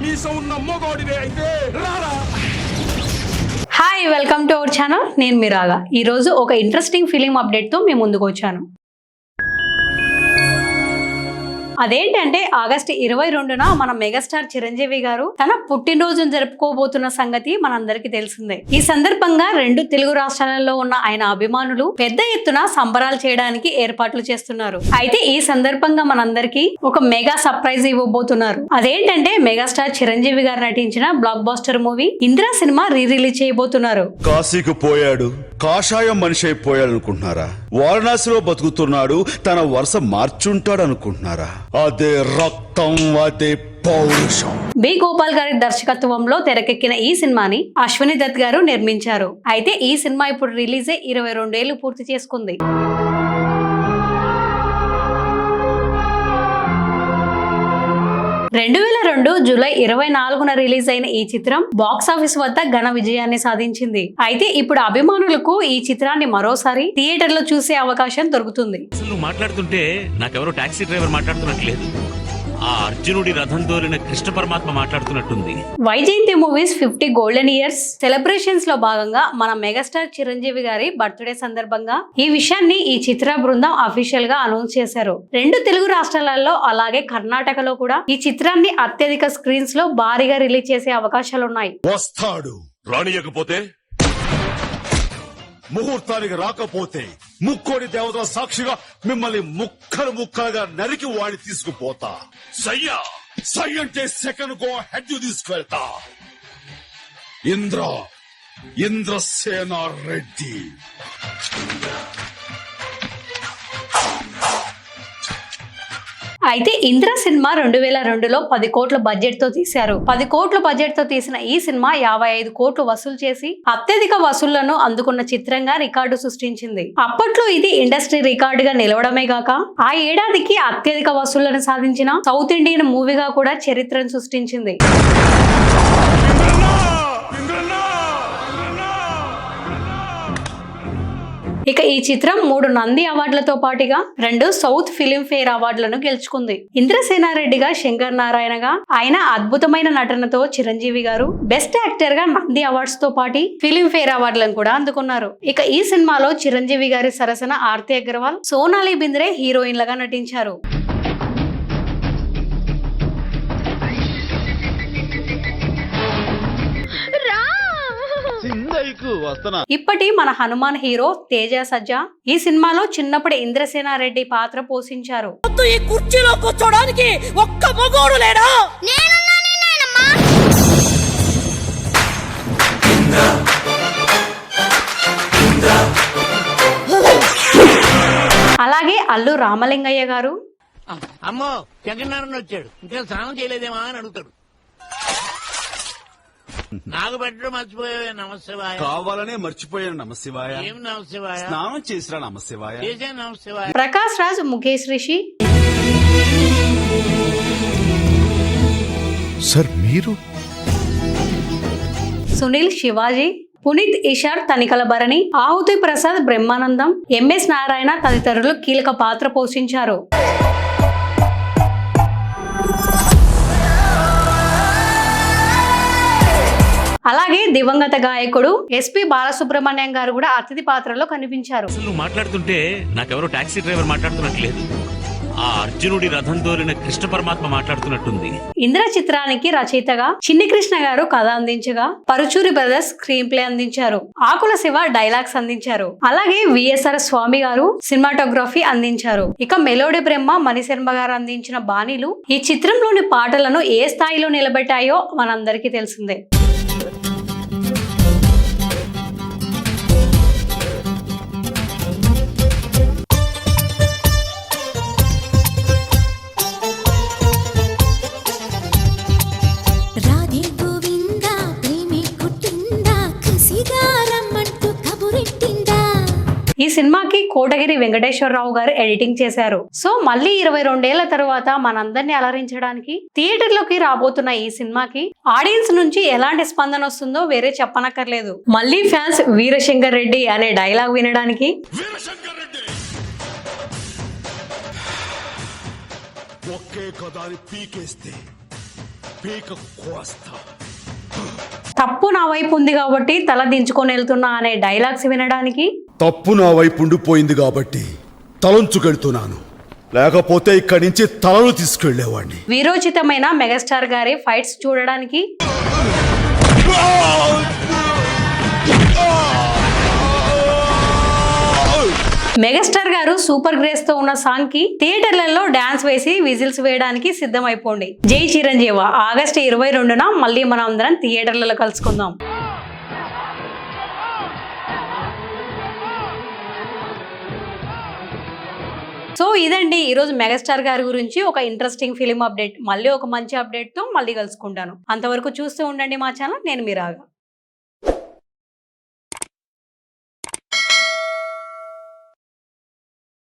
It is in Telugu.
మీసం ఉన్న మొగోడివే అయితే రారా. Hi, welcome to our channel. నేను మీరాగా. ఈరోజు ఒక ఇంట్రెస్టింగ్ ఫిలిం అప్డేట్తో మేము ముందుకు వచ్చాను. అదేంటంటే ఆగస్టు 22న మన మెగాస్టార్ చిరంజీవి గారు తన పుట్టినరోజును జరుపుకోబోతున్న సంగతి మనందరికీ తెలిసిందే. ఈ సందర్భంగా 2 తెలుగు రాష్ట్రాలలో ఉన్న ఆయన అభిమానులు పెద్ద ఎత్తున సంబరాలు చేయడానికి ఏర్పాట్లు చేస్తున్నారు. అయితే ఈ సందర్భంగా మనందరికీ ఒక మెగా సర్ప్రైజ్ ఇవ్వబోతున్నారు. అదేంటంటే మెగాస్టార్ చిరంజీవి గారు నటించిన blockbuster movie Indra cinema release చేయబోతున్నారు. కాశీకి పోయాడు, కాషాయం మనిషి అయిపోయాడు అనుకుంటున్నారా? వారణాసిలో బతుకుతున్నాడు, తన వరుస మార్చుంటాడు అనుకుంటున్నారా? అదే రక్తం, అదే పౌరుషం. బి గోపాల్ గారి దర్శకత్వంలో తెరకెక్కిన ఈ సినిమాని అశ్విని దత్ గారు నిర్మించారు. అయితే ఈ సినిమా ఇప్పుడు రిలీజ్ 22 ఏళ్లు పూర్తి చేసుకుంది. 2002 జూలై 24న రిలీజ్ అయిన ఈ చిత్రం బాక్స్ ఆఫీస్ వద్ద ఘన విజయాన్ని సాధించింది. అయితే ఇప్పుడు అభిమానులకు ఈ చిత్రాన్ని మరోసారి థియేటర్ లో చూసే అవకాశం దొరుకుతుంది. నువ్వు మాట్లాడుతుంటే నాకెవరో టాక్సీ డ్రైవర్ మాట్లాడుతున్నట్లేదు, ఆ అర్జునుడి రథం తోలిన కృష్ణ పరమాత్మ మాట్లాడుతున్నట్టుంది. Vyjayanthi Movies 50 golden years celebrations లో భాగంగా మన మెగాస్టార్ చిరంజీవి గారి బర్త్డే సందర్భంగా ఈ విషయాన్ని ఈ చిత్ర బృందం అఫీషియల్ గా అనౌన్స్ చేశారు. 2 తెలుగు రాష్ట్రాలలో అలాగే కర్ణాటకలో కూడా ఈ చిత్రాన్ని అత్యధిక స్క్రీన్స్ లో భారీగా రిలీజ్ చేసే అవకాశాలున్నాయి. వస్తాడు, రానియకపోతే, ముహూర్తానికి రాకపోతే ముక్కోడి దేవతల సాక్షిగా మిమ్మల్ని ముక్కలు ముక్కలుగా నరికి వాడిని తీసుకుపోతా. సయ్యా సై అంటే సెకండ్ గో హెడ్ తీసుకువెళ్తా. ఇంద్రసేన రెడ్డి. అయితే ఇంద్ర సినిమా 2002లో 10 కోట్ల బడ్జెట్ తో తీశారు. 10 కోట్ల బడ్జెట్ తో తీసిన ఈ సినిమా 55 కోట్లు వసూలు చేసి అత్యధిక వసూళ్లను అందుకున్న చిత్రంగా రికార్డు సృష్టించింది. అప్పట్లో ఇది ఇండస్ట్రీ రికార్డుగా నిలవడమే గాక ఆ ఏడాదికి అత్యధిక వసూళ్లను సాధించిన సౌత్ ఇండియన్ మూవీగా కూడా చరిత్రను సృష్టించింది. ఇక ఈ చిత్రం 3 నంది అవార్డులతో పాటుగా 2 సౌత్ ఫిలిం ఫేర్ అవార్డులను గెలుచుకుంది. ఇంద్రసేనారెడ్డిగా, శంకర్ నారాయణగా ఆయన అద్భుతమైన నటనతో చిరంజీవి గారు బెస్ట్ యాక్టర్ గా నంది అవార్డ్స్ తో పాటు ఫిలిం ఫేర్ అవార్డులను కూడా అందుకున్నారు. ఇక ఈ సినిమాలో చిరంజీవి గారి సరసన ఆర్తి అగర్వాల్, సోనాలి బింద్రే హీరోయిన్లుగా నటించారు. ఇప్పటి మన హనుమాన్ హీరో తేజ సజ్జా ఈ సినిమాలో చిన్నప్పుడు ఇంద్రసేనారెడ్డి పాత్ర పోషించారు. ఈ కుర్చీలో కూర్చోడానికి ఒక్క మగోడు లేడా? అలాగే అల్లు రామలింగయ్య గారు, అమ్మో జగన్నారాయణ వచ్చాడు, ఇంకా స్నానం చేయలేదేమా అని అడుగుతాడు. నాకు పెట్టడం మర్చిపోయావే, నమశివాయ. కావాలనే మర్చిపోయాను, నమశివాయ. ఏం నమశివాయ? స్నానం చేసిరా, నమశివాయ. చేసే నమశివాయ. ప్రకాష్ రాజ్, ముఖేష్ రిషి, సార్ మీరు, సునీల్ శివాజీ, పునీత్ ఈషార్, తనికల భరణి, ఆహుతి ప్రసాద్, బ్రహ్మానందం, ఎంఎస్ నారాయణ తదితరులు కీలక పాత్ర పోషించారు. అలాగే దివంగత గాయకుడు ఎస్పి బాలసుబ్రహ్మణ్యం గారు కూడా అతిథి పాత్రలో కనిపించారు. నువ్వు మాట్లాడుతుంటే నాకెవరో టాక్సీ డ్రైవర్ మాట్లాడుతున్నట్లేదు, ఆ అర్జునుడి రథం తోలిన కృష్ణ పరమాత్మ మాట్లాడుతున్నట్టుంది. ఇంద్ర చిత్రానికి రచయితగా చిన్ని కృష్ణ గారు కథ అందించగా పరుచూరి బ్రదర్స్ స్క్రీన్ ప్లే అందించారు. ఆకుల శివ డైలాగ్స్ అందించారు. అలాగే విఎస్ఆర్ స్వామి గారు సినిమాటోగ్రఫీ అందించారు. ఇక మెలోడీ బ్రహ్మ మణిశర్మ గారు అందించిన బాణీలు ఈ చిత్రంలోని పాటలను ఏ స్థాయిలో నిలబెట్టాయో మనందరికీ తెలిసిందే. ఈ సినిమాకి కోటగిరి వెంకటేశ్వరరావు గారు ఎడిటింగ్ చేశారు. సో మళ్ళీ 22 ఏళ్ల తర్వాత మనందరినీ అలరించడానికి థియేటర్లోకి రాబోతున్న ఈ సినిమాకి ఆడియన్స్ నుంచి ఎలాంటి స్పందన వస్తుందో వేరే చెప్పనక్కర్లేదు. మళ్ళీ ఫ్యాన్స్ వీరశంకర్ రెడ్డి అనే డైలాగ్ వినడానికి ఒకే కదాని పీకేస్తే పీక కోస్తా. తప్పు నా వైపు ఉంది కాబట్టి తల దించుకొని వెళ్తున్నా అనే డైలాగ్స్ వినడానికి తప్పు నా వైపు ఉండిపోయింది కాబట్టి తలంచుకెళ్తున్నాను, లేకపోతే ఇక్కడి నుంచి తలలు తీసుకెళ్లేవాడిని. వీరోచితమైన మెగాస్టార్ గారి ఫైట్స్ చూడడానికి మెగాస్టార్ గారు సూపర్ గ్రేస్ తో ఉన్న సాంగ్ కి థియేటర్లలో డాన్స్ వేసి విజిల్స్ వేయడానికి సిద్ధమైపోండి. జై చిరంజీవ. ఆగస్టు 22న మళ్ళీ మనం అందరం థియేటర్లలో కలుసుకుందాం. సో ఇదండి ఈరోజు మెగాస్టార్ గారి గురించి ఒక ఇంట్రెస్టింగ్ ఫిలిం అప్డేట్. మళ్ళీ ఒక మంచి అప్డేట్ తో మళ్ళీ కలుసుకుంటాను. అంతవరకు చూస్తూ ఉండండి మా ఛానల్. నేను మీ రాగా.